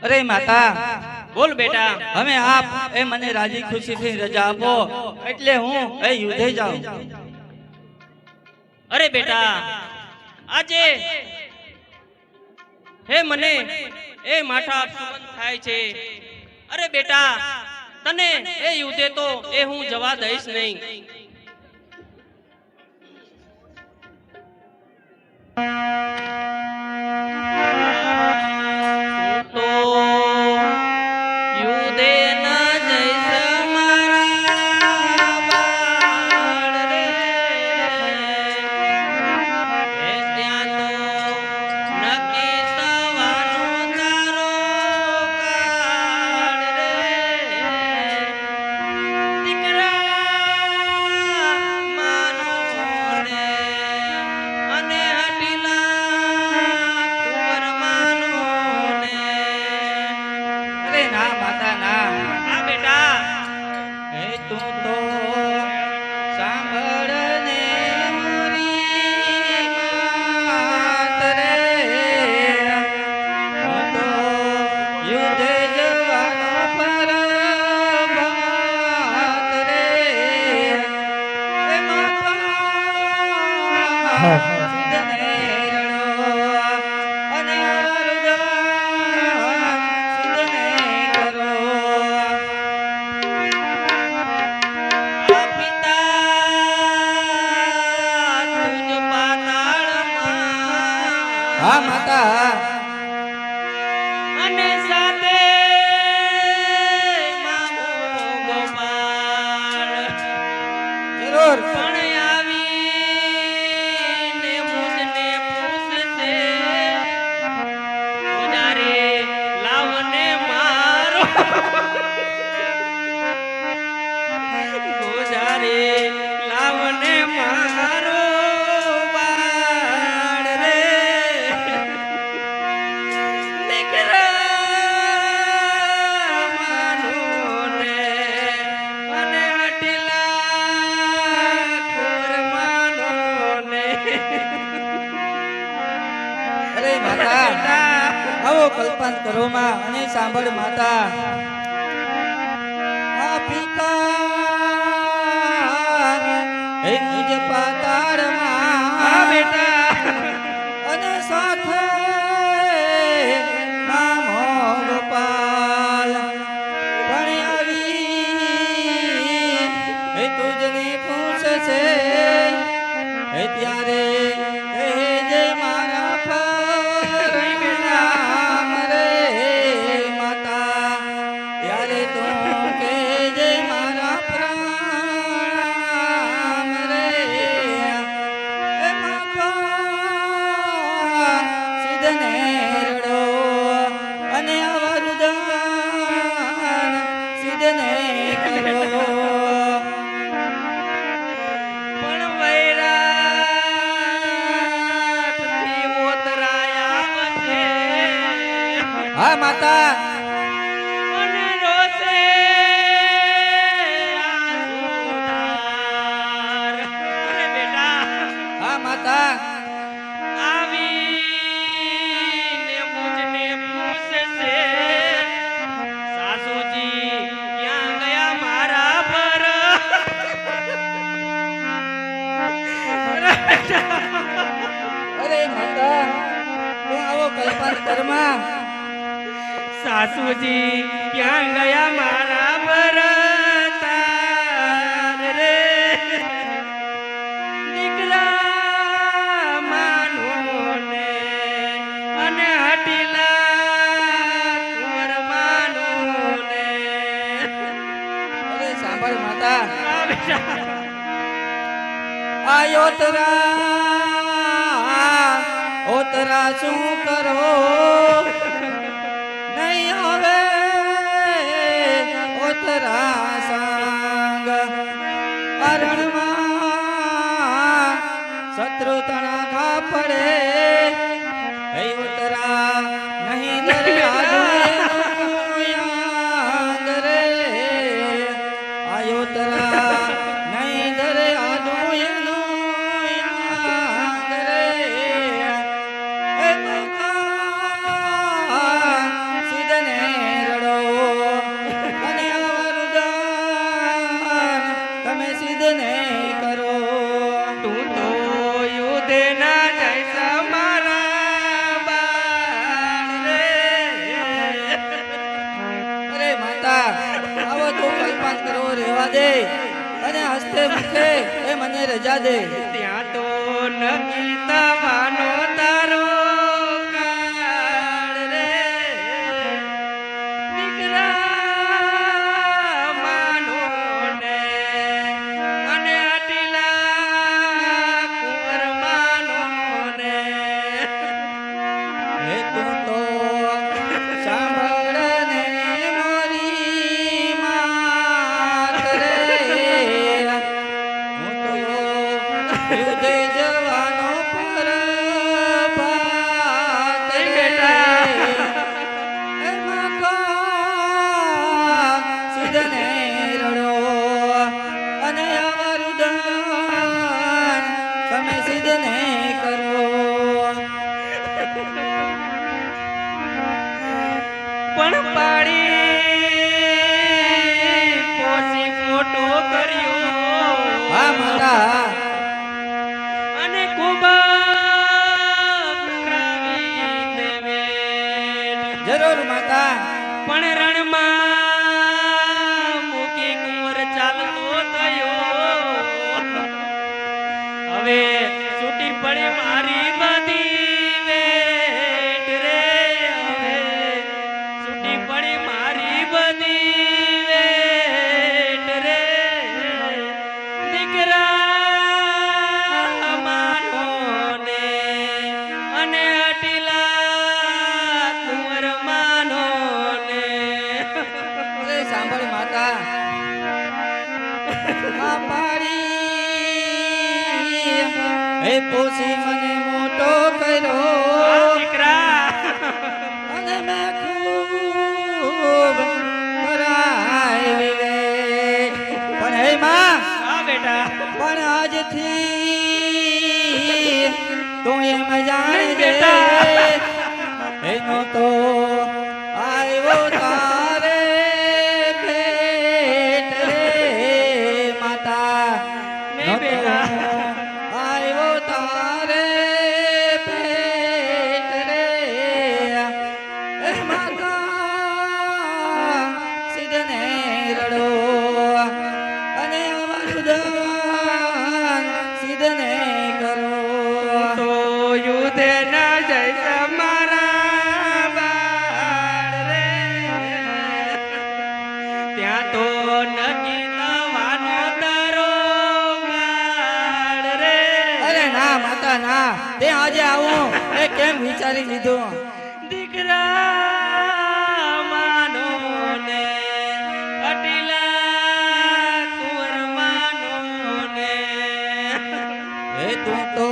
અરે માતા, બોલ બેટા। હવે આપ એ મને રાજી ખુશીથી રજા આપો એટલે હું એ યુદ્ધે જાઉં। અરે બેટા, આજે હે મને એ માઠા અપશુકન થાય છે। અરે બેટા, તને એ યુદ્ધે તો એ હું જવા દઈશ નહીં। તો યુદ્ધે ન જઈશ મારા બાળ રે, એ ત્યાં તો નક્કી થવાનો તારો કાળ રે। દીકરા માનો રે અને હટીલા કુંવર માનો ને। અરે ના માતા ના, આ બેટા, એ તું તો સાંભળ ને મોરી વાત રે, હું તો યુદ્ધે જવાનો પરભાત રે, એ માતા સિદ્ધને રડો અને વરદાન સિદ્ધને કરો। આ પિતા તુજ પાતાળમાં, હા માતા, અને સાથે મામો ગોપાળ જરૂર પણ આવીને મુજને પૂછશે, ઓજારે લાવને મારો, ઓજારે લાવને મારો બાળ રે। દીકરા માનું ને અને હટીલા કુંવર માનું ને। અરે માતા, આવો કલ્પાંત કરો માં અને સાંભળ માતા। આ પિતા હે નિજ પાતાળમાં, આ બેટા, અને સાથે મામો ગોપાલ પણ આવી હે તુજને પૂછશે, હે ત્યારે હે જય મારા પર નામ રે માતા, ત્યારે તું કે જય મારા પ્રાણ રે, એ માતા સિદ્ધને રડો અને વરદાન સિદ્ધને કરો। પણ વૈરાટથી મોતરાયા આવશે, હા માતા, અને રોશે આંસુધાર। અરે બેટા, હા માતા, આવીને મુજને પૂછશે, સાસુજી ક્યાં ગયા મારા પર? અરે માતા, તું આવો કલ્પાંત કરમાં। સાસુજી ક્યાં ગયા મારા ભરતાર રે? દીકરા માનું ને અને હટીલા કુંવર માનું ને। અરે સાંભળ માતા, આ બેટા, ઓતરા શું કરો નહીં હવે ઓતરા સાંગ, અરણમાં શત્રુ તણા ખા પડે, હે ઓતરા નહીં દરે આંગ રે, આયોતરા નહીં દરે આંગ રે, એ માતા દે અને હસ્તે મુખે એ મને રજા દે. ત્યાં તો નક્કી થવાનો તારો કાળ રે દીકરા માનો ને અને આટીલા કુંવર માનો ને. હે તું તો સાંભળ ને મોરી માત રે, હું તો યુદ્ધે જવાનો પરભાત રે. એમાં કોણ સિદ્ધને રડો અને અમારું દાન તમે સિદ્ધને કરો. પણ પાડી પોસી ફોટો કર્યો હા મારા અને ખૂબ કરાવી દેવે. જરૂર માતા. પણ રણમાં મૂકી કુંવર ચાલતો થયો. હવે છૂટી પડી મારી બધી વેટ રે. હવે છૂટી પડી મારી બધી વેટ રે. દીકરા માનો ને અને અટીલા કુંવર માનો ને. અરે સાંભળ માતા. આ પાડી હે પોસી મને મોટો કર્યો દીકરા અને મેં ખૂબ કરાવી વેટ. પણ હે માં, હા બેટા પણ આજથી તું એમ જાણજે એનો તો આવ્યો તારે ભેટ રે માતા. નહીં નો તો બેટા. આવ્યો તારે ભેટ રે એ માતા. સિદ્ધને રડો અને અમારું દાન સિદ્ધને કરો. તો યુદ્ધ ના જય મારા બાળ રે. ત્યાં તો નક્કી થવાનો તારો કાળ રે. અરે ના માતા ના, તે આજે આવું એ કેમ વિચારી લીધું? દીકરા માનો ને અટીલા કુંવર માનો ને. હે તું તો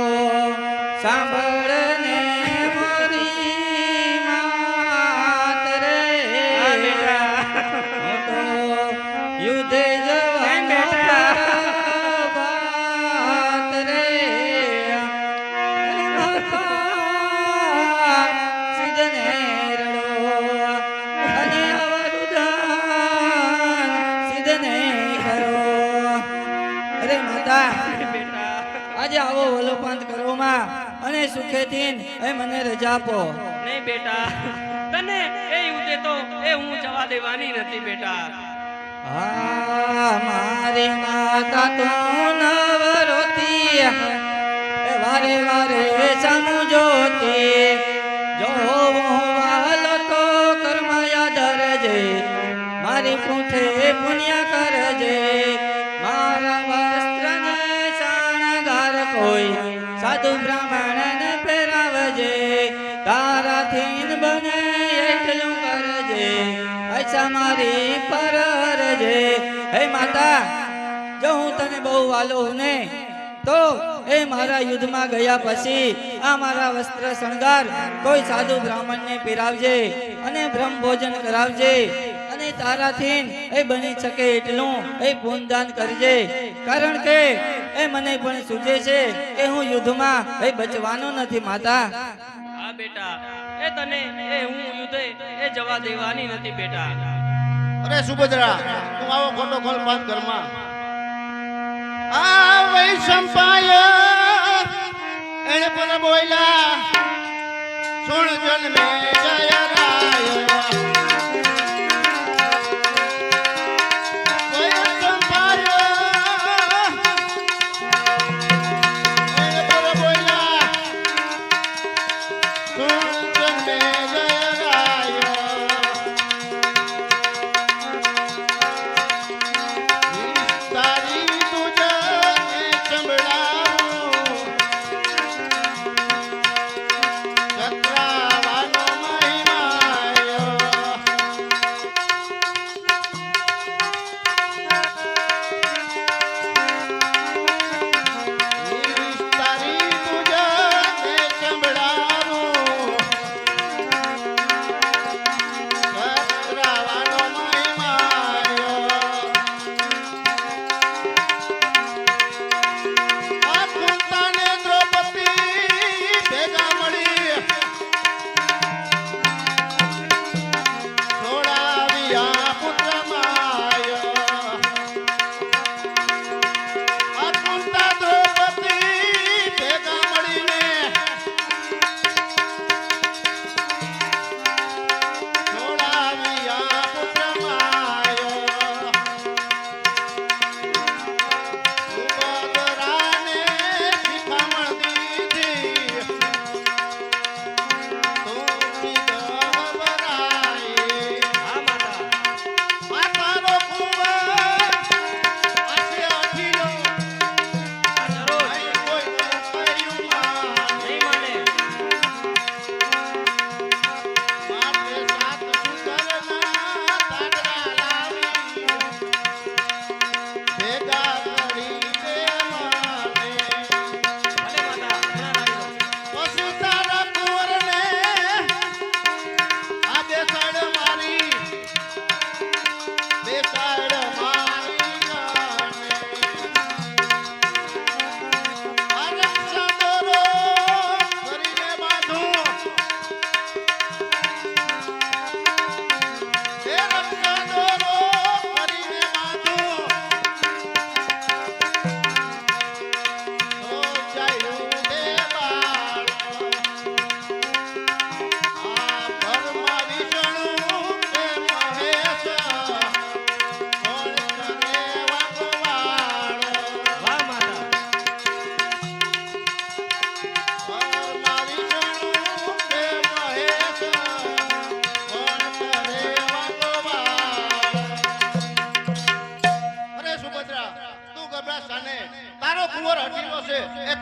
સાંભળ ને મોરી માત રે. હા બેટા. હું તો યુદ્ધે જવાનો પરભાત રે. માતા સિદ્ધને રડો અને અમારું દાન સિદ્ધને કરો. અરે માતા, બેટા આજે આવો વલોપાંત કરો માં અને સુખેથી એ મને રજા આપો. નહીં બેટા, તને એ યુદ્ધે તો એ હું જવા દેવાની નથી બેટા. આ મારી માતા તો નવરોતી એ વારે વારે સામું જોતી. જો વાલો તો કર્મ યાદ રજે, મારી પૂઠે પુણ્ય કરજે. મારા વસ્ત્રને શણગાર કોઈ સાધુ બ્રાહ્મણને પહેરાવજે. તારાથી બને એટલું કરજે, પૈસા મારી પર રજે. હે માતા, જો હું તને બહુ વાલો હું ને તો એ મારા યુદ્ધમાં ગયા પછી આ મારા વસ્ત્ર શણગાર કોઈ સાધુ બ્રાહ્મણને પહેરાવજે અને બ્રહ્મ ભોજન કરાવજે. અને તારાથી એ બની શકે એટલું એ પુણ્યદાન કરજે. કારણ કે એ મને પણ સૂચે છે કે હું યુદ્ધમાં એ બચવાનો નથી માતા. હા બેટા, એ તને એ હું યુદ્ધે એ જવા દેવાની નથી બેટા. અરે સુભદ્રા, તું આવો ખોટો ખોલ પાંચ ઘરમાં. આ વૈશંપાય એને પણ બોલ્યા સુણ જન્મે જય રાય. વૈશંપાય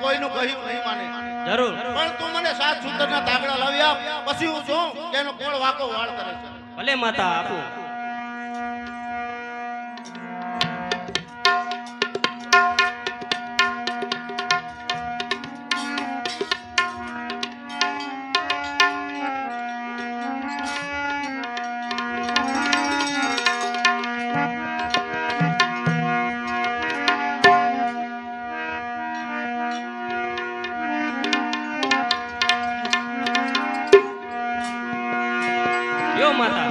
કોઈનું કહ્યું નહીં માને. જરૂર. પણ તું મને 7 સૂતરના તાગડા લાવી આપ, પછી હું જોઉં કે એનો કોણ વાકો વાળ કરે છે. ભલે માતા આપું. યો માતા.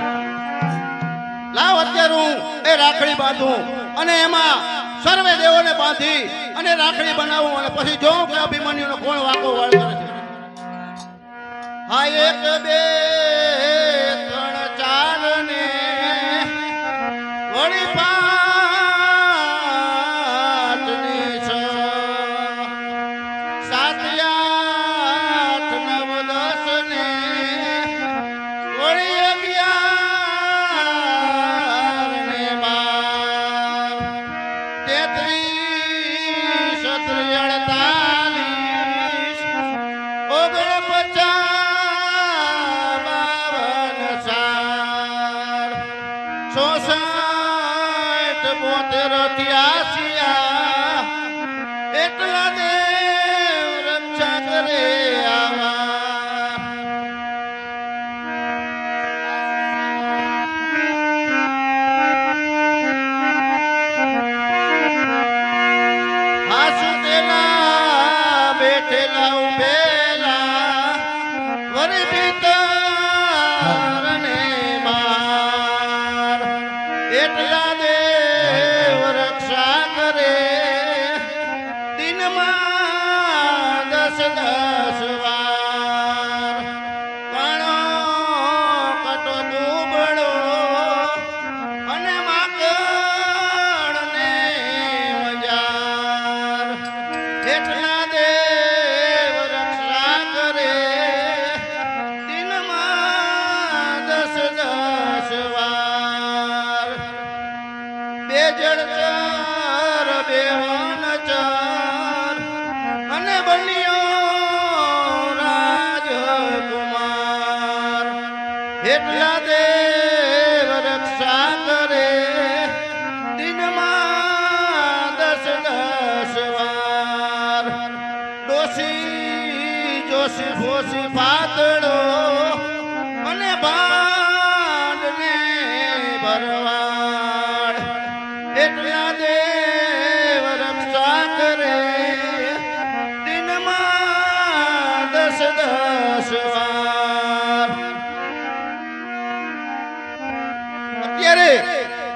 લાવ અત્યારે હું એ રાખડી બાંધું અને એમાં સર્વે દેવોને બાંધી અને રાખડી બનાવું અને પછી જોઉં કે અભિમન્યુનો કોણ વાકો વાળ કરે છે. હા 1 2 3 4 ને વળી 5 ને 6 7 8 9 10 ને વળી 11 ને 12 33 એટલા દેવ રક્ષા કરે આવા. હાસુતેલા બેઠેલા ઉભેલા વરી ભીતર ને બાર એટલા દેવ રક્ષા કરે દિનમાં 10 વાર. કાણો કટો દુબળો અને માકડ ને મજાર એટલા દેવ રક્ષા કરે દિનમાં 10 વાર. બે જળચર બે વનચર અને બન્યો રાજકુમાર એટલા દેવ રક્ષા કરે દિનમાં 10 વાર. ડોસી જોશી ભોસી પાતળો અને ભાંડ ને ભરવાડ એટલા દેવ રક્ષા કરે દિનમાં 10 વાર. અત્યારે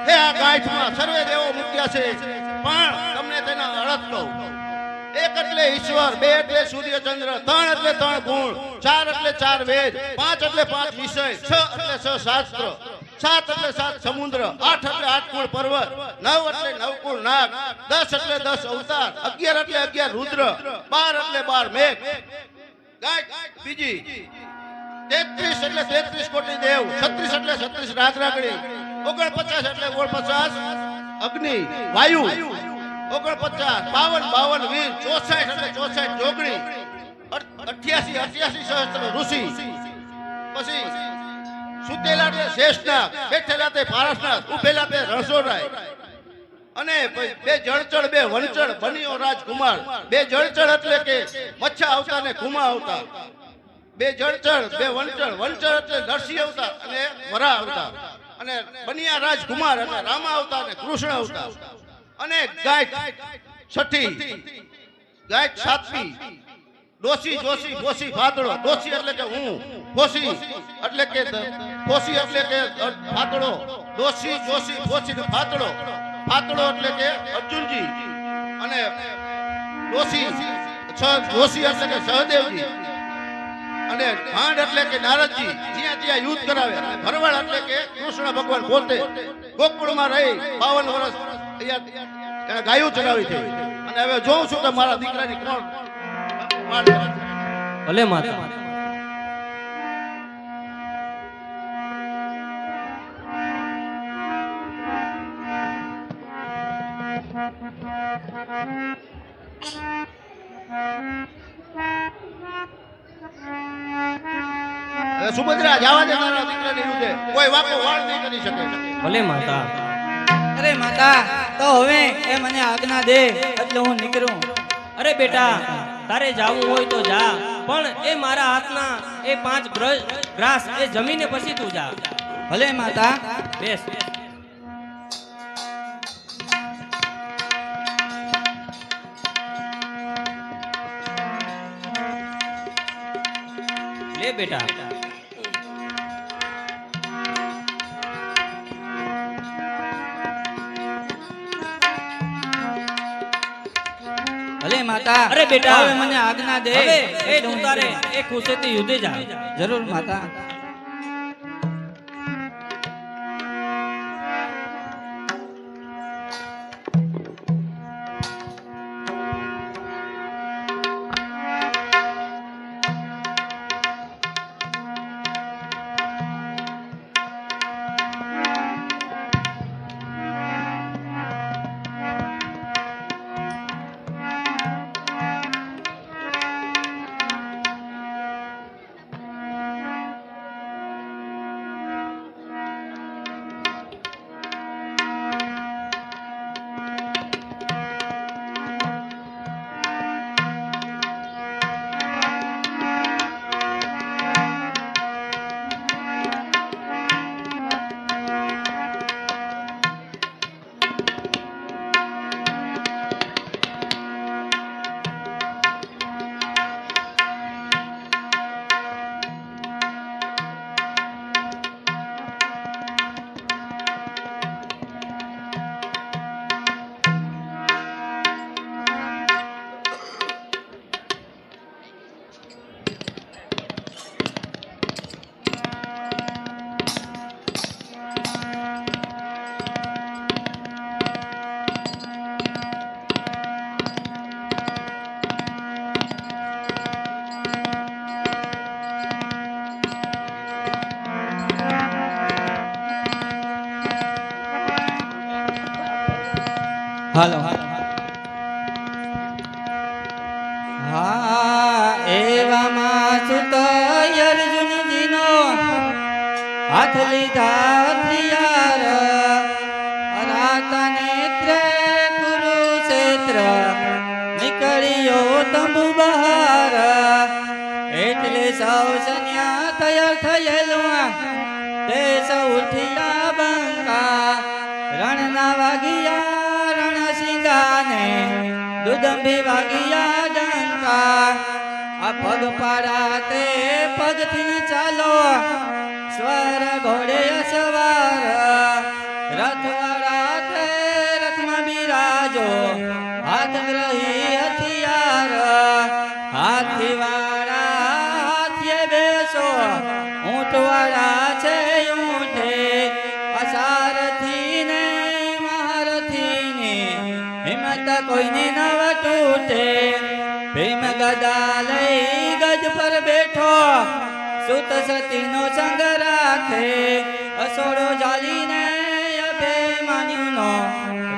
હે આ ગાંઠમાં સર્વે દેવો મૂક્યા છે, પણ તમને તેના અર્થ કહું. 1 એટલે ઈશ્વર, 2 એટલે સૂર્ય ચંદ્ર, 3 એટલે 3 ગુણ, 4 એટલે 4 વેદ, 5 એટલે 5 વિષય, 6 એટલે 6 શાસ્ત્ર, 7 એટલે 7 સમુદ્ર, 8 એટલે 8 કુળ પર્વત, 9 એટલે 9 કુળ નાગ, 10 એટલે 10 અવતાર, 11 એટલે 11 રુદ્ર, 12 એટલે 12 મેઘ. ગાય બીજી 33 એટલે 33 કોટી દેવ, 36 એટલે 36 રાગરાગણી, 49 એટલે 49 અગ્નિ વાયુ, 49 52 વીર, 64 એટલે 64 જોગણી, 88 સહસ્ત્ર ઋષિ. પછી સુતેલા તે શેષનાગ, બેઠેલા તે પારસનાગ, ઉભેલા તે રણછોડરાય અને બે જળચળ બે વંચળ બન્યો રાજકુમાર. બે જળચળ એટલે કે મચ્છા અવતાર ને કુમા અવતાર, બે જળચળ બે વંચળ, વંચળ એટલે નરસિંહ અવતાર અને વરા અવતાર, અને બન્યા રાજકુમાર એટલે રામા અવતાર ને કૃષ્ણ અવતાર. અને ગાય છઠ્ઠી, ગાય સાતમી, ડોસી જોશી ભોસી ફાતળો. ડોસી એટલે કે હું, ભોસી એટલે કે ભોસી એટલે કે ફાતળો, ડોસી જોશી ભોસી ને ફાતળો. ફાતળો એટલે કે અર્જુનજી અને ડોસી જોશી એટલે કે સહદેવજી અને ભાંડ એટલે કે નારદજી જ્યાં ત્યાં યુદ્ધ કરાવે. ભરવાડ એટલે કે કૃષ્ણ ભગવાન પોતે ગોકુળમાં રહી 52 વર્ષ અહીંયા ગાયું ચલાવી છે. અને હવે જોઉં છું કે મારા દીકરાની કોણ વાળ કરે છે. ભલે માતા. હવે સુભદ્રા જવા દે તારા દીકરાની રૂદે કોઈ વાકો વાળ નહીં કરી શકે. ભલે માતા. અરે માતા, તો હવે એ મને આજ્ઞા દે એટલે હું નીકળું. અરે બેટા, તારે જાવું હોય તો જા, પણ એ મારા હાથના એ 5 ગ્રાસ એ જમીને પછી તું જા. ભલે માતા. બેસ. લે બેટા. ભલે માતા. અરે બેટા, હવે મને આજ્ઞા દે. હવે એ તું તારે એ ખુશીથી યુદ્ધે જા. જરૂર માતા. હાલો. હા, એવામાં સુત અર્જુનજીનો હાથ લીધા હથિયાર, અરાતા નેત્રે કુરુક્ષેત્ર નીકળ્યો તંબુ બહાર. એટલે સૌ સૈન્ય તૈયાર થયેલું તે સૌ ઉઠ્યા બંકા. રણના વાગિયા રણસિંગાને દુદંભી વાગિયા ડંકા. આ પગ પાડા તે પગથી ચાલો, સ્વર ઘોડે સવાર. રથવાળા તે રથમાં બિરાજો, હાથ ગ્રહી હથિયાર. હાથીવાળા હાથીએ બેસો, ઊંટવાળા છે ઊંઠે. અસારથી ને મહારથી ને હિંમત કોઈને નવ તૂટે. ભીમ ગદા લઈ ગજ પર બેઠો, સુત સતીનો સંગ રાખે. અસોડો જાલીને અભિમાન્યુનો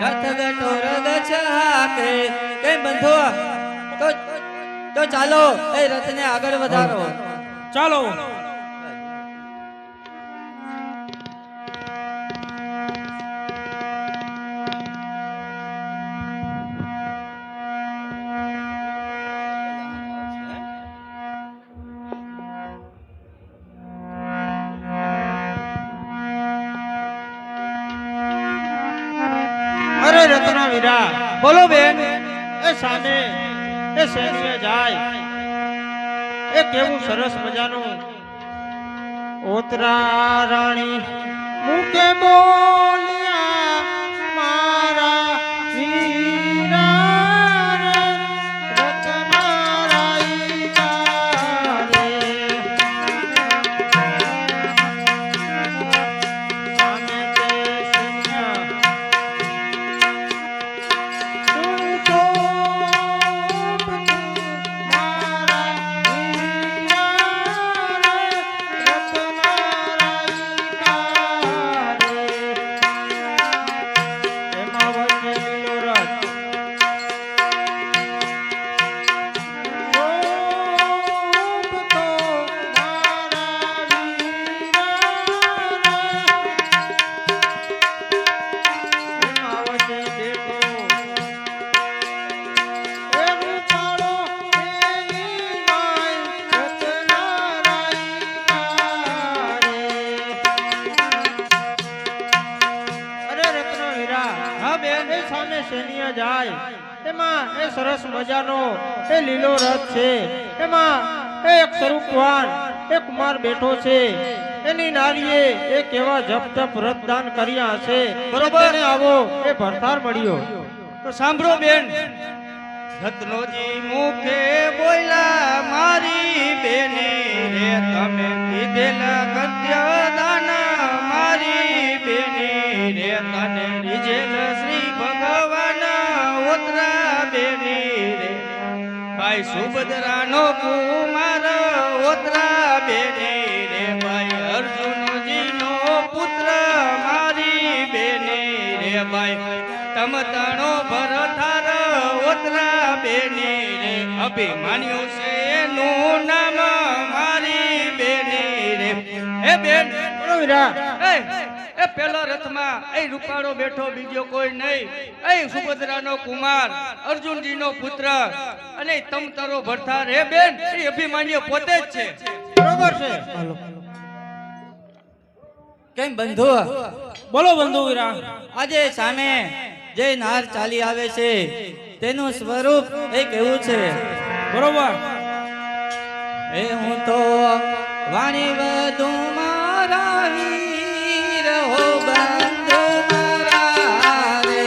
રથ ગટોર ગચ્છ હાકે. કે બંધો તો ચાલો એ રથને આગળ વધારો. ચાલો. અરે રત્ના વીરા, બોલો બેન. એ સાને એ સૈન્ય જાય એ કેવું સરસ મજાનું ઓતરા રાણી મુકે બોલ્યા મારા વીરા રે, રત્ના રાઈ તારે. સામે તે સૈન્ય સેનિયા જાય એમાં એ સરસ મજાનો એ લીલો રથ છે, એમાં એક સ્વરૂપવાન એક કુમાર બેઠો છે, એની નારીએ એ કેવા જપ તપ રથદાન કર્યા હશે. બરોબર. તેને આવો એ ભરથાર મળ્યો. તો સાંભળો બેન, રત્નોજી મુખે બોલ્યા મારી બેની રે તમે દીધેલા કન્યાદાન મારી બેની રે તને રીજેલ શ્રી ભગવાન ઓતરા બેની રે ભાઈ સુભદ્રાનો કુમાર ઓતરા બેની રે ભાઈ અર્જુનજીનો પુત્ર મારી બેની રે ભાઈ તમ તણો ભરથાર ઓતરા બેની રે અભિમાન્યું છે એનું નામ મારી બેની રે. એ બેન બોલો વીરા. એ પેલો રથમાં એ રૂપાળો બેઠો બીજો કોઈ નહીં, એ સુભદ્રાનો કુમાર અર્જુનજીનો પુત્ર અને તમ તારો ભરથાર. હે બેન એ અભિમાન્યુ પોતે જ છે. બરોબર છે. કેમ બંધુ? બોલો બંધુ વીરા. આજે સામે જે નાર ચાલી આવે છે તેનું સ્વરૂપ એ કેવું છે? બરોબર. એ હું તો વાણી વધુ મારા વીર હો બંધુ મારા રે.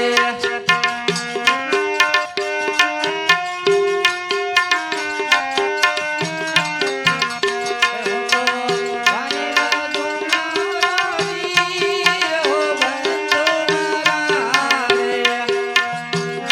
એ હું તો વાણી વધુ મારા વીર હો બંધુ મારા રે.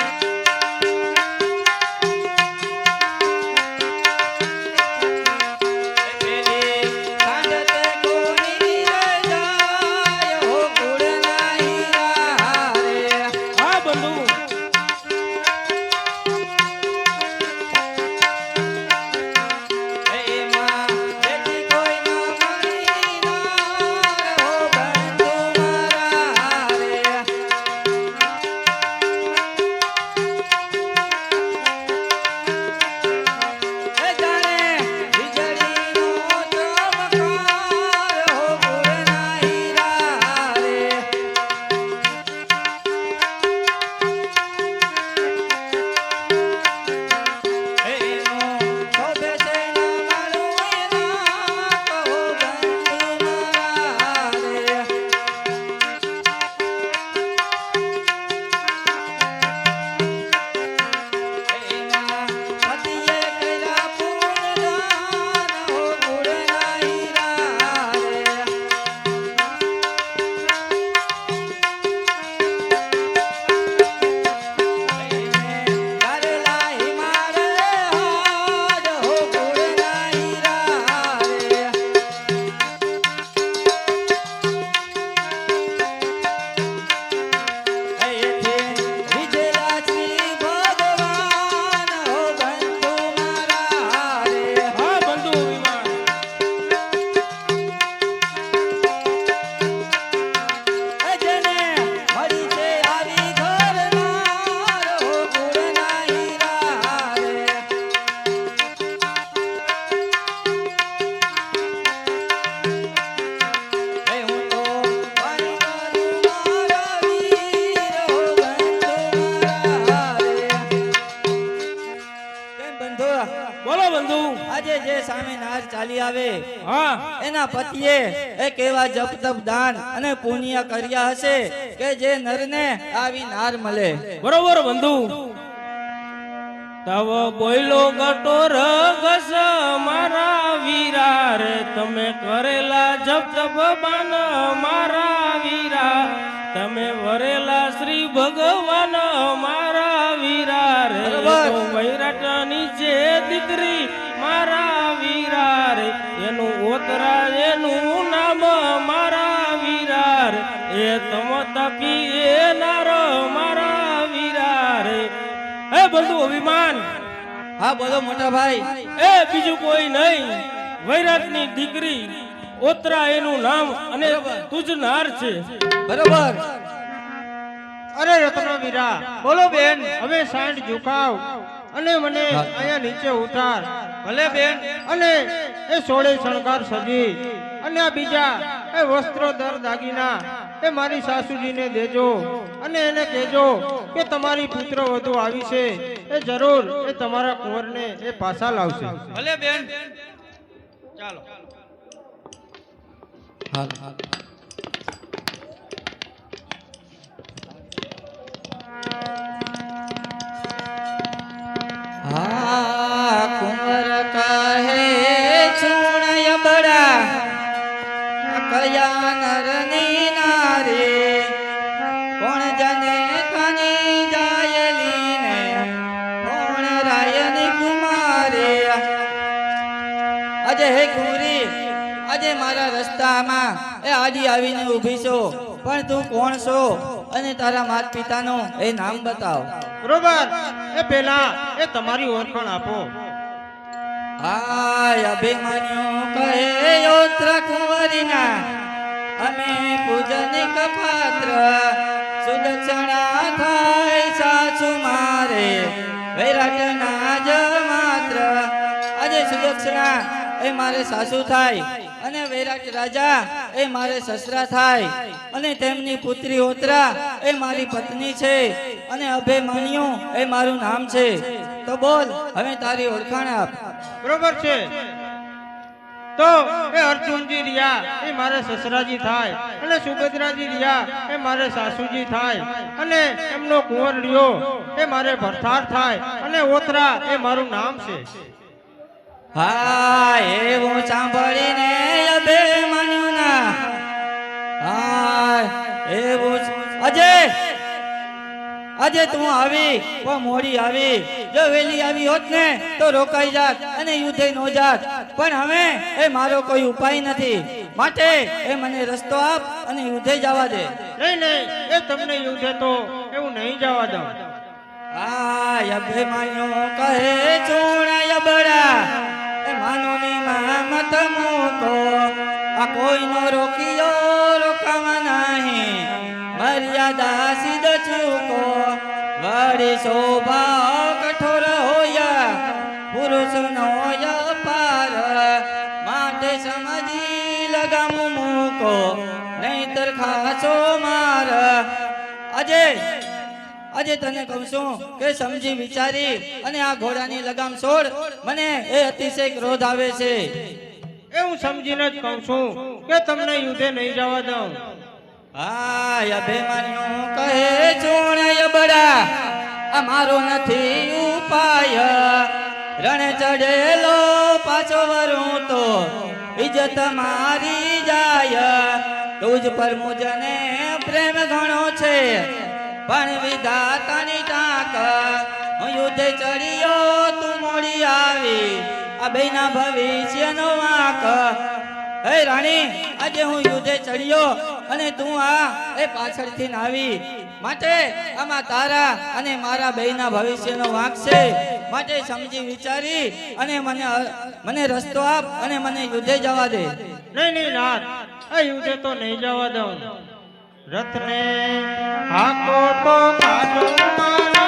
હા બંધુ. બોલો બંધુ. આજે જે સામે નાર ચાલી આવે હા એના પતિએ એક એવા જપ તપ દાન અને પુણ્ય કર્યા હશે કે જે નરને આવી નાર મળે. બરોબર બંધુ. તવ બોયલો ગટોર ઘસ મારા વીરા રે તમે કરેલા જપ તપ બાન મારા વીરા તમે વરેલા શ્રી ભગવાન મારા વીરા રે બરોબર. તો વૈરાટની જે દીકરી મારા વીરા રે એનું ઓતરા એનું નામ મારા વીરા રે એ તમ તપી એ નાર મારા વીરા રે. હે બંધુ અભિમાન. હા બોલો મોટા ભાઈ. એ બીજું કોઈ નહીં, વૈરાટની દીકરી ઓતરા એનું નામ અને તુજ નાર છે. બરોબર. અરે રત્ન વીરા. બોલો બેન. હવે સાંડ ઝુકાવ અને મને અહીંયા નીચે ઉતાર. ભલે બેન. અને એ સોળે શણગાર સજી અને આ બીજા એ વસ્ત્રો દર દાગીના એ મારી સાસુજીને દેજો અને એને કહેજો કે તમારી પુત્ર વધુ આવી છે એ જરૂર એ તમારા કુંવરને એ પાછા લાવશે. ભલે બેન, ચાલો. હાલ હા કુંવર કહે સુણય બડા કયા નરની નારી કોણ જને કની જાયલી ને કોણ રાયની કુમારી આજે હે કુંવરી આજે મારા રસ્તામાં એ આડી આવીને ઊભી છો પણ તું કોણ છો અને તારા માતા પિતાનું એ નામ બતાવ. બરોબર, એ પેલા એ તમારી ઓળખાણ આપો. હાય અભિમન્યુ કહે યોત્ર કુંવરીના અમે પૂજનિક પાત્ર સુદક્ષિણા થાય સાસુ મારે વૈરાટના જ માત્ર. આજે સુદક્ષિણા એ મારે સાસુ થાય અને વૈરાટ રાજા એ મારે સસરા થાય અને તેમની પુત્રી ઓત્રા એ મારી પત્ની છે અને અભિમન્યુ એ મારું નામ છે. તો બોલ હવે તારી ઓળખાણ આપ. બરોબર છે, તો એ અર્જુનજી રહ્યા એ મારે સસરાજી થાય અને સુભદ્રાજી રહ્યા એ મારે સાસુજી થાય અને એમનો કુંવર રહ્યો એ મારે ભરથાર થાય અને ઓતરા એ મારું નામ છે. હા એવું સાંભળીને અભિમન્યુના હા એવું અજય આજે તું આવી પણ મોડી આવી. જો વેલી આવી હોત ને તો રોકાઈ જાત અને યુદ્ધે નો જાત. પણ હવે એ મારો કોઈ ઉપાય નથી, માટે એ મને રસ્તો આપ અને યુદ્ધે જવા દે. નહીં નહીં, એ તમને યુદ્ધે તો એવું નહીં જવા દઉં. આ અભિમન્યુ કહે ચૂણય બડા એ માનોની મત મૂકો આ કોઈનો રોકિયો રોકાવા નહીં મર્યાદા સિદ્ધ ચૂકો વળી સ્વભાવ કઠોર હોયા પુરુષનો પાર માટે સમજી લગામ મૂકો નહીતર ખાસો માર. આજે તને કહું છું કે સમજી વિચારી અને આ ઘોડાની લગામ છોડ, મને એ અતિશય ક્રોધ આવે છે. એ હું સમજીને જ કહું છું કે તમને યુદ્ધે નહીં જવા દઉં. હા અભિમન્યુ કહે ચૂણય બડા આ મારો નથી ઉપાય રણ ચડેલો પાછો વરું તો ઇજ્જત મારી જાય. તુજ પર મુજને પ્રેમ ઘણો છે પણ વિધાતાની ટાંક હું યુદ્ધે ચડ્યો તું મોડી આવી આ બેના ભવિષ્યનો વાંક. હે રાણી આજે હું યુદ્ધે ચડ્યો અને તું આ એ પાછળથી આવી, માટે આમાં તારા અને મારા બેના ભવિષ્યનો વાંક છે. માટે સમજી વિચારી અને મને રસ્તો આપ અને મને યુદ્ધે જવા દે. નહીં નહીં નાથ, આ યુદ્ધે તો નહીં જવા દઉં. રથને હાકો તો કાઢો મારા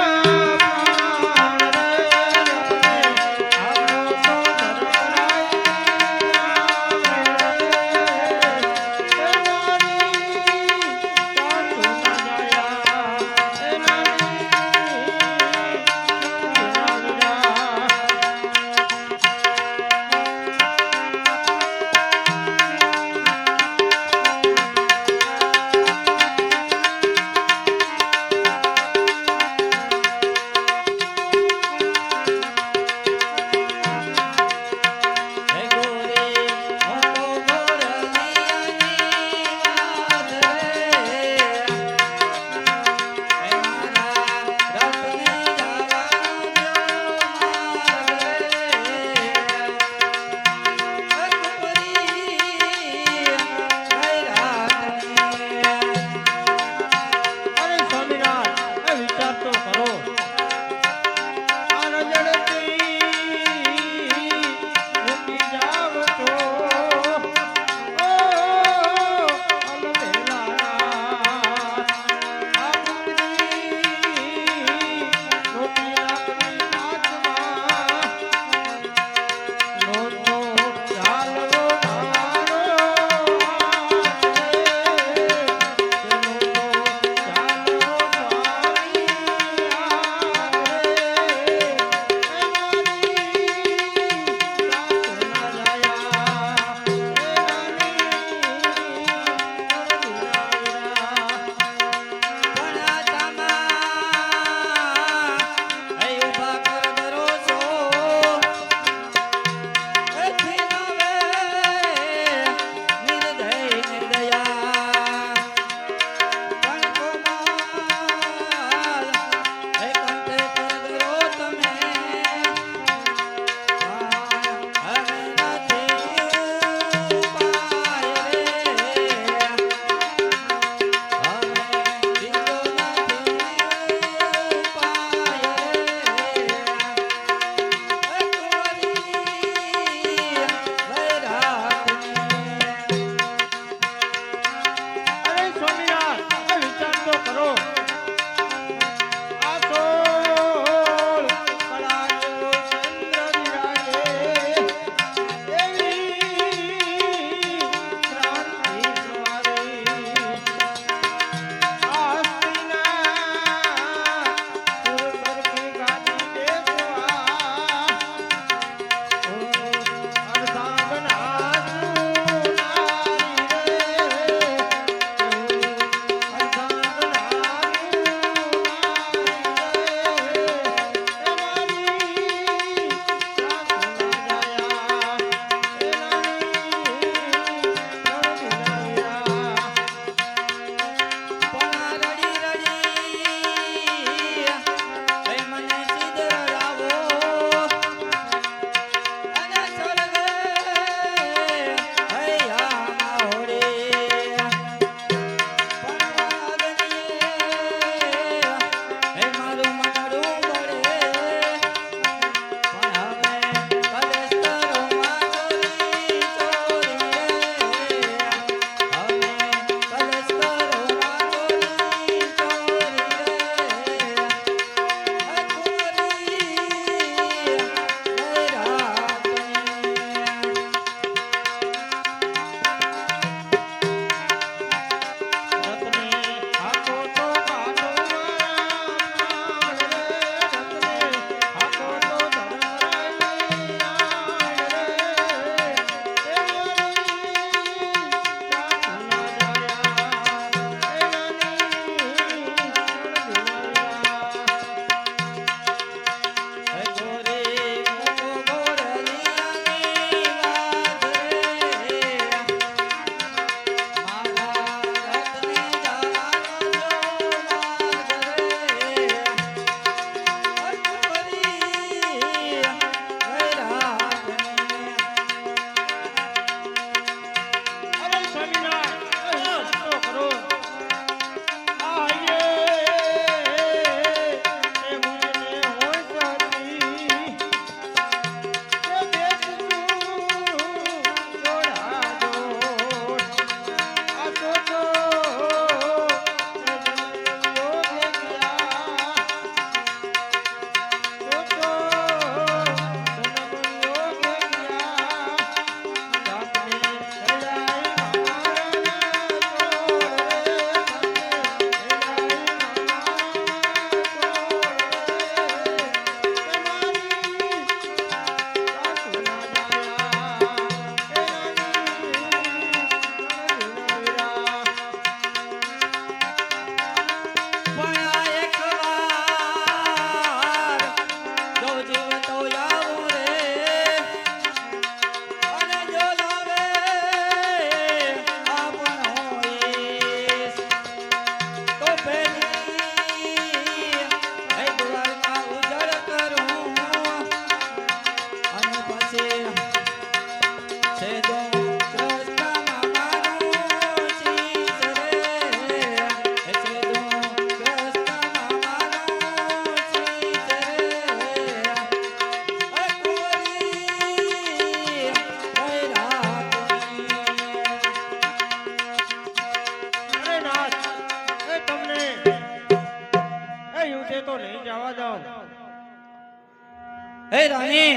રાણી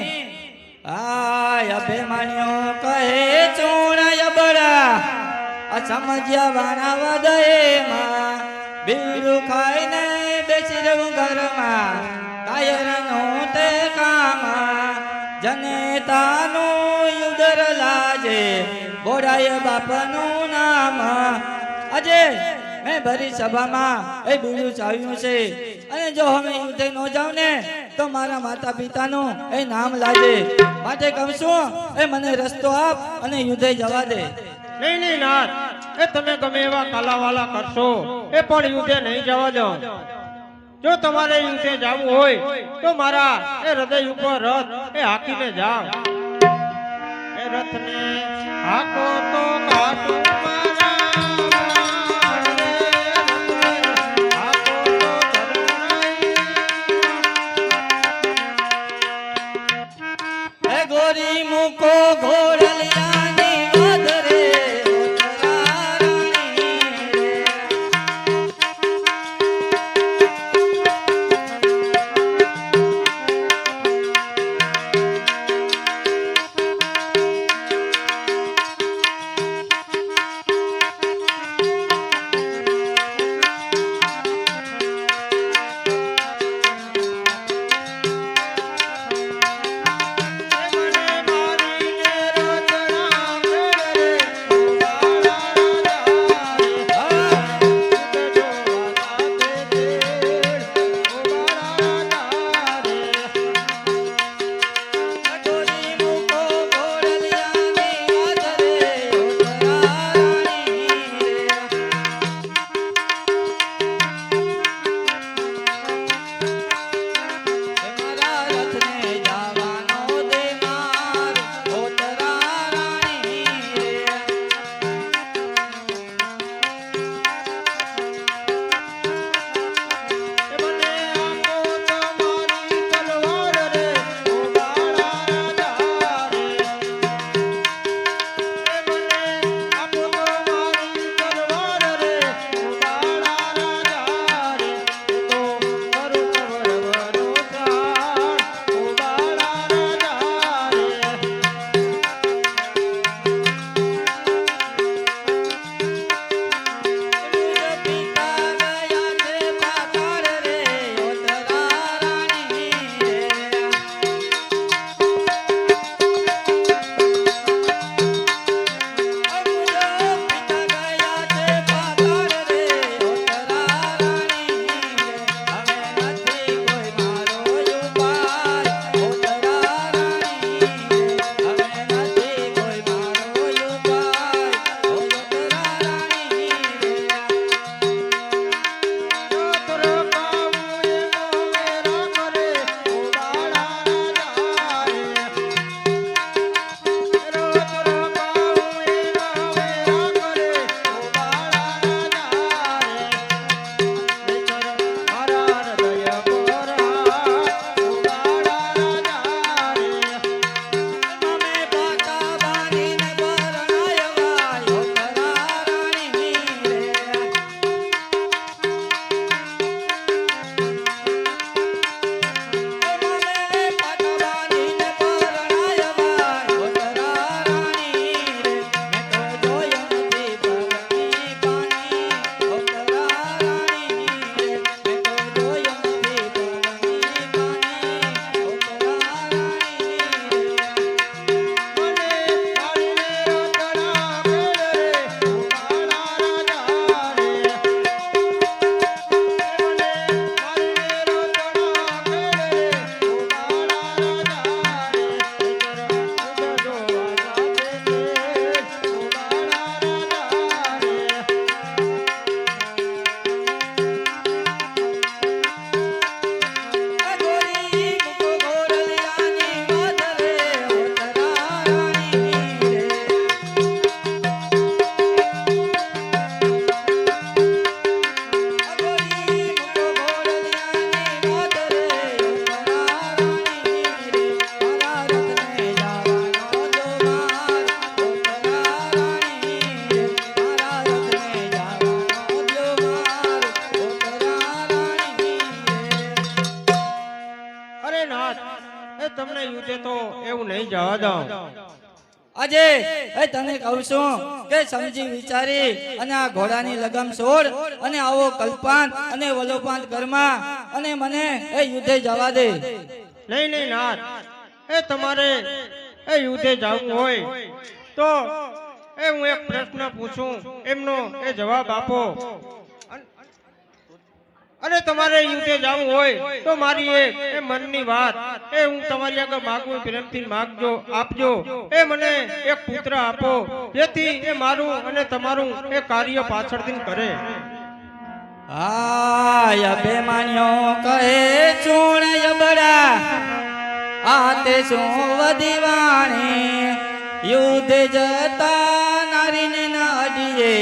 આય અભિમાન્યો કહે ચૂણ યબડા અસમજ્યા વાણા વદે માં બીડું ખાઈને બેસી રહું ઘરમાં કાયરનું તે કામ જનેતાનું યુદર લાજે બોડાય બાપનું નામ આજે મેં ભરી સભામાં એ બીડું ચાવ્યું છે અને જો હવે યુદ્ધે ન જાઉં ને તો મારા માતા પિતાનું એ નામ લાજે માટે કહું છું એ મને રસ્તો આપ અને યુદ્ધે જવા દે નહીં નહીં નાથ, એ તમે ગમે એવા કાલાવાલા કરશો એ પણ યુદ્ધે નહીં જવા દો. જો તમારે યુદ્ધે જવું હોય તો મારા એ હૃદય ઉપર રથ એ હાકીને જાઓ. એ રથને હાકો તો કાઢું મારા પ્રાણને, રથને હાકો તો ધર્મરાઈ. હે ગોરી મૂકો ઘોડલિયાની વાદરે ઉતરા રાણી રે. જવા દઉં. આજે એ તને કહું છું કે સમજી વિચારી અને આ ઘોડાની લગામ છોડ અને આવો કલ્પાંત અને વલોપાંત ઘરમાં અને મને એ યુદ્ધે જવા દે. નહીં નહીં નાથ, એ તમારે એ યુદ્ધે જવું હોય તો એ હું એક પ્રશ્ન પૂછું, એમનો એ જવાબ આપો. અને તમારે યુદ્ધે જવું હોય તો મારી એ મનની વાત એ હું તમારી આગળ માગું, પ્રેમથી માગજો, આપજો. એ મને એક પુત્ર આપો, જેથી એ મારું અને તમારું એ કાર્ય પાછળથી કરે. હાય અભિમાન્યો કહે ચૂણ યબડા આ તે શું વધીવાણી યુદ્ધ જતા નારીને ન અડીએ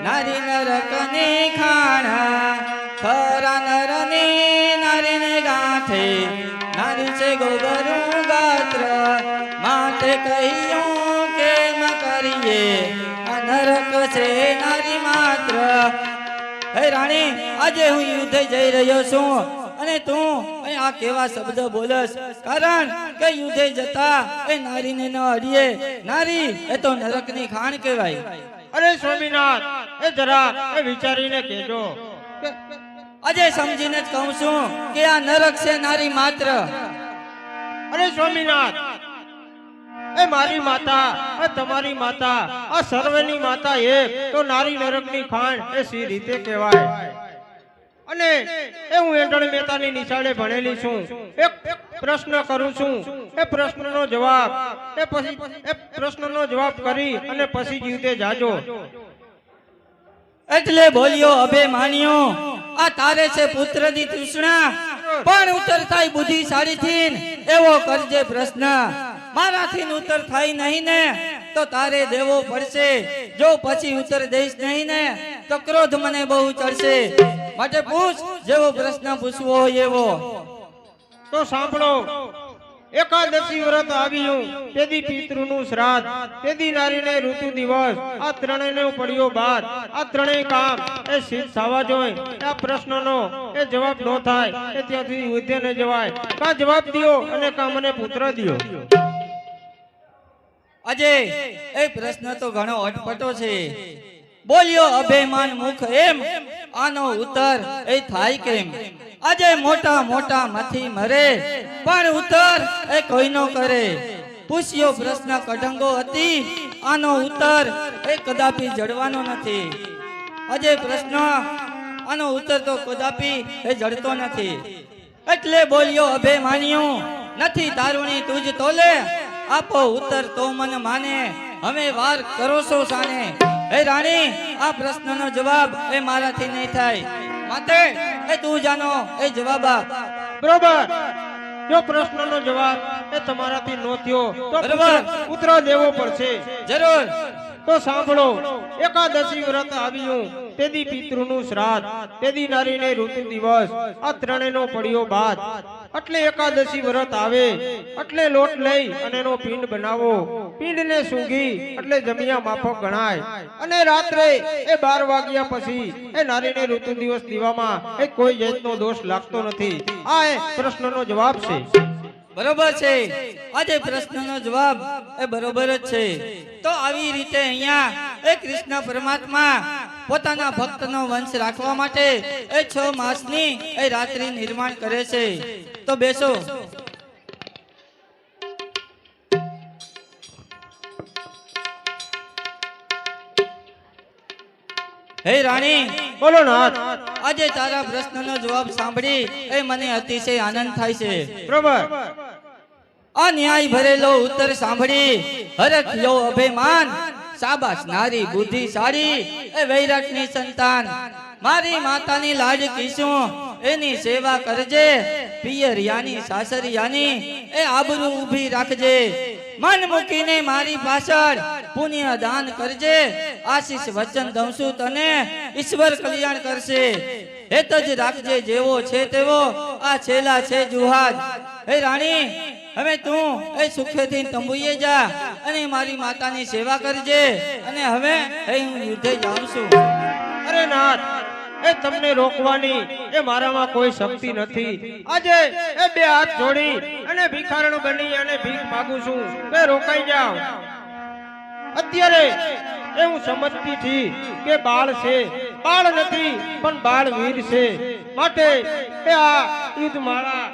નારી નરકને ખાણા ખરા નરની નારીને ગાંઠે નારી છે ગોબરું ગાત્ર માટે કહ્યું કેમ કરીએ આ નરક છે નારી માત્ર. હે રાણી, આજે હું યુદ્ધે જઈ રહ્યો છું અને તું આ કેવા શબ્દ બોલસ? કારણ કે યુદ્ધે જતા એ નારીને ન અડીએ. નારી એ તો નરકની ખાણ કહેવાય. અરે સ્વામીનાથ, એ જરા એ વિચારીને કહેજો. આજે સમજીને જ કહું છું કે આ નરક છે નારી માત્ર. અરે સ્વામીનાથ, એ મારી માતા, એ તમારી માતા, આ સર્વની માતા એક, તો નારી નરકની ખાણ એ સી રીતે કહેવાય? અને એ હું એંટણ મહેતાની નિશાળે ભણેલી છું. એક પ્રશ્ન કરું છું, એ પ્રશ્નનો જવાબ કરી અને પછી જીવતે જાજો. એટલે બોલ્યો અભિમાન્યો, આ તારે છે પુત્રની તૃષ્ણા, પણ ઉત્તર થાય બુદ્ધિશાળીથી. એવો કરજે પ્રશ્ન, મારાથી ઉત્તર થાય નહીં ને તો તારે દેવો પડશે. જો પછી ઉત્તર દઈશ નહીં ને તો ક્રોધ મને બહુ ચડશે. માટે પૂછ, જેવો પ્રશ્ન પૂછવો હોય એવો. તો સાંભળો. એકાદશી વ્રત આવ્યું, તેદી પિતૃનું શ્રાદ્ધ, તેદી નારીને ઋતુ દિવસ, આ ત્રણેયનો પડ્યો બાદ. આ ત્રણેય કામ એ સિદ્ધ થવા જોઈએ. આ પ્રશ્નનો એ જવાબ ન થાય એ ત્યાંથી યુદ્ધે ન જવાય. કા જવાબ દ્યો અને કા મને પુત્ર દ્યો. આજે એ પ્રશ્ન તો ઘણો અટપટો છે. બોલ્યો અભિમાન મુખ એમ, આનો ઉત્તર એ થાય કેમ? આજે મોટા મોટા માંથી મરે પણ ઉત્તર એ કોઈ નો કરે. પૂછ્યો પ્રશ્ન કઢંગો હતી, આનો ઉત્તર એ કદાપી જડવાનો નથી. આજે પ્રશ્ન આનો ઉત્તર તો કદાપી એ જડતો નથી. એટલે બોલ્યો અભિમાન્યો, નથી તારુણી તુજ તોલે, આપો ઉત્તર તો મન માને, હવે વાર કરો છો સાને. હે રાણી, આ પ્રશ્નનો જવાબ એ મારાથી નહીં થાય, માટે એ તું જાનો એ જવાબ આપ. બરોબર. જો પ્રશ્નનો જવાબ એ તમારાથી નો થયો તો પુત્ર દેવો પડશે. જરૂર. તો સાંભળો. એકાદશી વ્રત આવ્યું, તેદી પિતૃનું શ્રાદ્ધ, તેદી નારીને ઋતુ દિવસ, આ ત્રણેયનો પડ્યો બાદ. એટલે એકાદશી વ્રત આવે એટલે લોટ લઈ અને એનો પિંડ બનાવો. પિંડને સૂંઘી એટલે જમિયા માફક ગણાય. અને રાત્રે એ 12 વાગ્યા પછી એ નારીને ઋતુ દિવસ દીવામાં એ કોઈ જાતનો દોષ લાગતો નથી. આ એ પ્રશ્નનો જવાબ છે. બરોબર છે. આજે પ્રશ્નનો જવાબ એ બરોબર જ છે. તો આવી રીતે અહીંયા એ કૃષ્ણ પરમાત્મા પોતાના ભક્તનો વંશ રાખવા માટે એ 6 માસની એ રાત્રિ નિર્માણ કરે છે. તો બેસો. હે રાણી, બોલો નાથ. આજે તારા પ્રશ્નનો જવાબ સાંભળી એ મને અતિશય આનંદ થાય છે. બરોબર. આ ન્યાય ભરેલો ઉત્તર સાંભળી હરખ્યો અભિમાન. શાબાશ નારી બુદ્ધિશાળી, એ વૈરાટની સંતાન. મારી માતાની લાડકી છું, એની સેવા કરજે. પિયરિયાની સાસરિયાની એ આબરૂ ઊભી રાખજે. મન મૂકીને મારી પાછળ પુણ્ય દાન કરજે. આશીષ વચન દઉં છું તને, ઈશ્વર કલ્યાણ કરશે. હેત જ રાખજે જેવો છે તેવો, આ છેલા છે જુહાજ. હે રાણી, હવે તું એ સુખેથી તંબુએ જા અને મારી માતાની સેવા કરજે. અને હવે હું યુદ્ધે જાઉં છું. અરે નાથ, એ તમને રોકવાની એ મારામાં કોઈ શક્તિ નથી. આજે એ બે હાથ જોડી અને ભિખારણ બની અને ભીખ માંગુ છું કે રોકાઈ જાઓ. અત્યારે એ હું સમજતી હતી કે બાળ છે, બાળ નથી પણ બાળ વીર છે. માટે એ આ યુદ્ધ માળા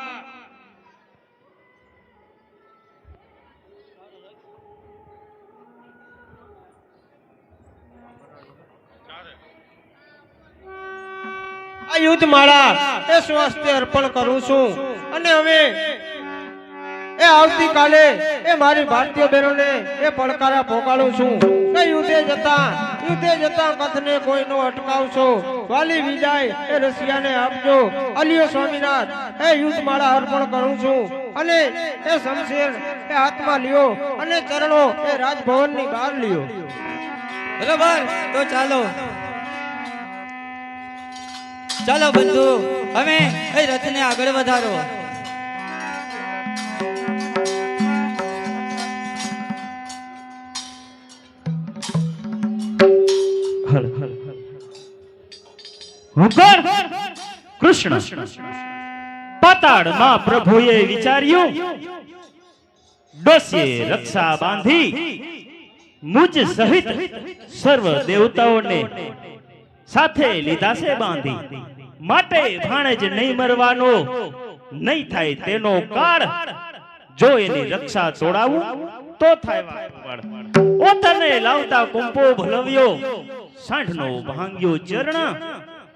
આ યુદ્ધ માળા એ સ્વાસ્થ્ય અર્પણ કરું છું. અને હવે એ આવતીકાલે એ મારી ભારતીય બહેનોને એ પડકારા પોકાળું છું કે યુદ્ધે જતા કથને કોઈ નો અટકાવશો. વાલી વિદાય એ રશિયાને આપજો. અલિયો સ્વામિનાથ એ યુદ્ધ માળા અર્પણ કરું છું. અને એ શમશેર એ હાથમાં લ્યો અને ચરણો એ રાજભવનની બહાર લ્યો. બરાબર, તો ચાલો ચાલો બંધુ, અમે એ રથને આગળ વધારો. હુંકાર કૃષ્ણ પાતાળમાં પ્રભુએ વિચાર્યું, ડોસીએ રક્ષા બાંધી મુજ સહિત સર્વ દેવતાઓને સાથે લીધા છે બાંધી. માટે ભાણેજ નહીં મરવાનો, નહીં થાય તેનો કાળ. જો એની રક્ષા તોડાવું તો થાય વાળ. ઓતને લાવતા કુંપો ભલવ્યો, સાંઢનો ભાંગ્યો ચરણ.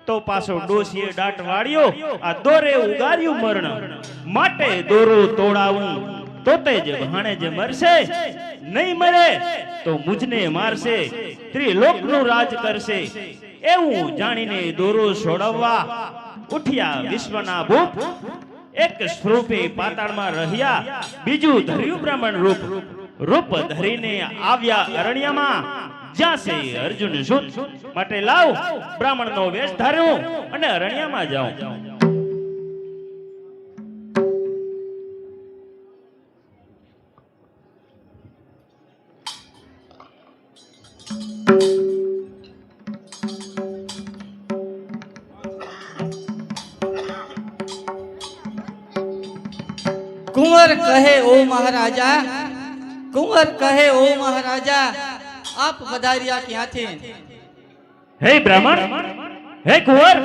તો પાછો ડોસીએ દાટ વાળ્યો, આ દોરે ઉગાર્યું મરણ. માટે દોરો તોડાવું તો તે જ ભાણેજ મરશે, નહીં મરે તો મુજને મારશે, ત્રિલોકનું રાજ કરશે. એવું જાણીને દોરો છોડવા ઉઠ્યા વિશ્વના ભૂપ. એક સ્વરૂપે પાતાળમાં રહ્યા, બીજું ધર્યું બ્રાહ્મણ રૂપ. રૂપ ધરીને આવ્યા અરણ્યમાં, જ્યાં છે અર્જુન સુત. માટે લાવ બ્રાહ્મણનો વેશ ધાર્યો અને અરણ્યમાં જાઉં. કુંવર કહે ઓ મહારાજા, કુંવર કહે ઓ મહારાજા, આપ પધાર્યા ક્યાંથી? હે બ્રાહ્મણ, હે કુંવર,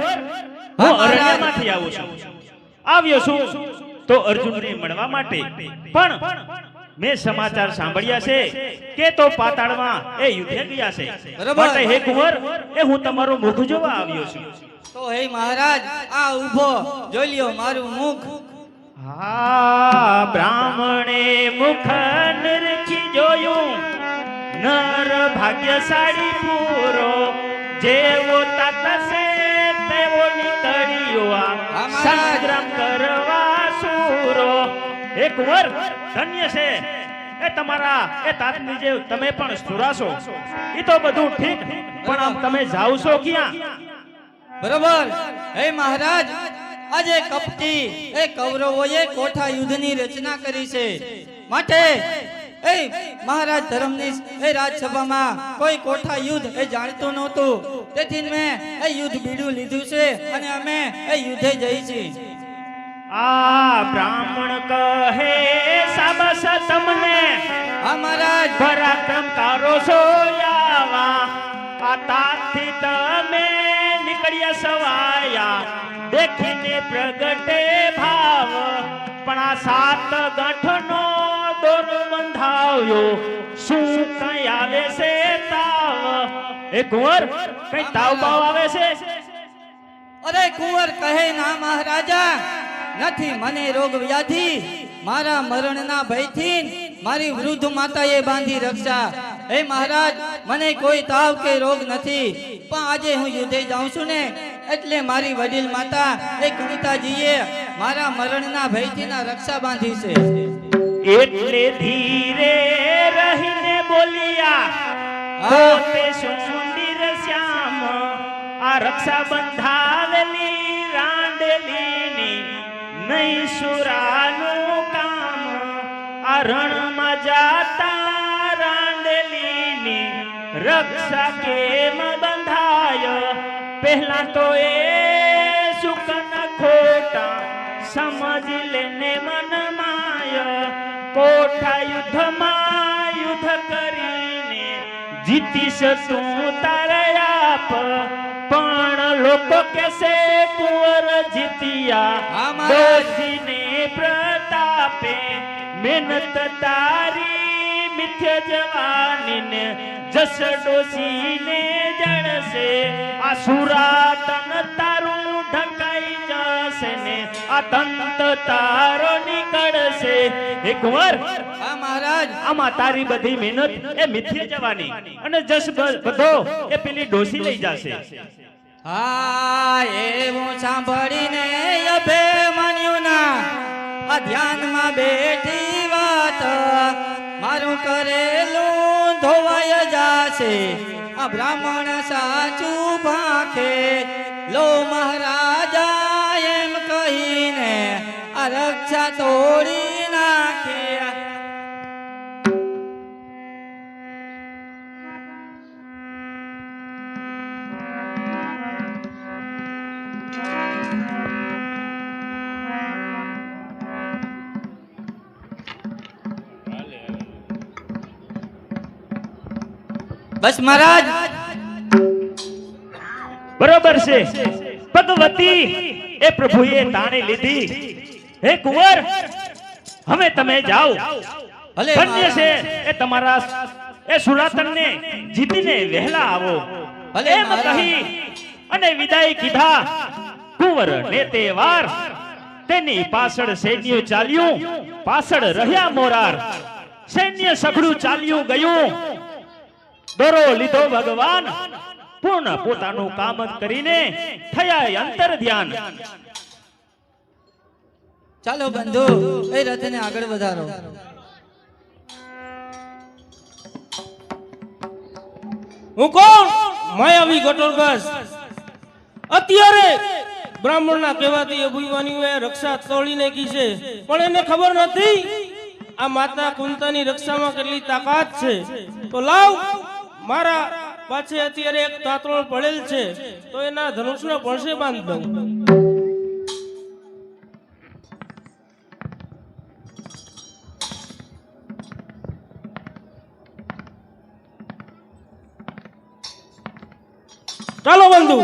હું અરણ્યમાંથી આવું છું. આવ્યો છું તો અર્જુનને મળવા માટે. પણ મેં સમાચાર સાંભળ્યા છે કે તો પાતાળમાં એ યુદ્ધે ગયા છે. માટે હે કુંવર, એ હું તમારું મુખ જોવા આવ્યો છું. તો હે મહારાજ, આ ઊભો જોઈ લ્યો મારું મુખ. હા, બ્રાહ્મણે મુખ નિરખી જોયું, નર ભાગ્યશાળી પૂરો. જેવો તાતસે તેવો નીકળ્યો આ સંગ્રામ કરવા સૂરો. એ કુંવર ધન્ય છે એ તમારા એ તાતની જે તમે પણ સુરાશો. એ તો બધું ઠીક, પણ આમ તમે જાવ છો ક્યાં? બરોબર હે મહારાજ, આજે કપટી એ કૌરવોએ કોઠા યુદ્ધની રચના કરી છે. માટે એ મહારાજ ધર્મની એ રાજસભામાં કોઈ કોઠા યુદ્ધ એ જાણતું નહોતું. તેથી મેં એ યુદ્ધ બીડું લીધું છે અને અમે એ યુદ્ધે જઈ છીએ. આ બ્રાહ્મણ કહે સાબસ તમને, હા મહારાજ, પરાક્રમકારો છો આવા. આ તાથી તમે નીકળ્યા સવાયા, દેખીને પ્રગટે ભાવ. પણ આ સાત ગાંઠનો દોર બંધાવ્યો, શું કઈ આવે છે તાવ? એ કુંવર, કઈ તાવ બાવ આવે છે? અરે કુંવર કહે ના મહારાજા, નથી મને રોગ વ્યાધિ. મારા મરણના ભયથી મારી વૃદ્ધ માતાએ બાંધી રક્ષા. હે મહારાજ, મને કોઈ તાવ કે રોગ નથી. પણ આજે હું યુદ્ધે જાઉં છું ને, એટલે મારી વડીલ માતા એ કુંતાજીએ મારા મરણના ભયથી ના રક્ષા બાંધી છે. એટલે ધીરે રહીને બોલ્યા, પોતે સુંદર શ્યામ. આ રક્ષા બંધાવેલી રાંડેલીની નહીં સુરાનું કામ. આ રણમાં જાતા રાંડેલીની રક્ષા કેમ બંધાય? પહેલા તો એ સુકન ખોટા સમજી લેને મન માય કોઠા યુદ્ધમાં યુદ્ધ કરીને જીતીશ તું તારે આપ પણ લોકો કેસે કુંવર જીત્યા હા, મહારાજ. ડોશીને પ્રતાપે મહેનત તારી મિથ્ય જવાનીને જસ ડોશીને જણશે આ સુરાતન તારું ઢંકાઈ જશે ને આ તંત તારો નીકળશે હે કુંવર હા મહારાજ આમાં તારી બધી મહેનત એ મિથ્ય જવાની અને જસ બધો એ પેલી ડોશી લઈ જશે હા એવું સાંભળીને અભિમન્યુ ના આ ધ્યાનમાં બેઠી વાત મારું કરેલું ધોવાય જાશે આ બ્રાહ્મણ સાચું ભાખે લો મહારાજા એમ કહીને આ રક્ષા તોડી નાખે બસ મહારાજ બરોબર છે ભગવતી એ પ્રભુએ તાણી લીધી હે કુંવર હવે તમે જાઓ ભલે ધન્ય મહારાજ. છે એ તમારા એ સુરાતનને જીતીને વહેલા આવો ભલે એમ મહારાજ. કહી અને વિદાય કીધા કુંવર ને તે વાર તેની પાછળ સૈન્ય ચાલ્યું પાછળ રહ્યા મોરાર સૈન્ય સઘળું ચાલ્યું ગયું દોરો લીધો ભગવાન પૂર્ણ પોતાનું કામ કરીને થયા અંતર ધ્યાન ચાલો બંધુ એ રથને આગળ વધારો હું કોણ માયાવી ગટોરગસ અત્યારે બ્રાહ્મણના કહેવાથી અભિમાન્યુએ રક્ષા તોડી નાખી છે પણ એને ખબર નથી આ માતા કુંતાની રક્ષામાં કેટલી તાકાત છે તો લાવ મારા પાછે અત્યારે એક તાતરોળ પડેલ છે તો એના ધનુષને પડશે બાંધ દઉં ચાલો બંધુ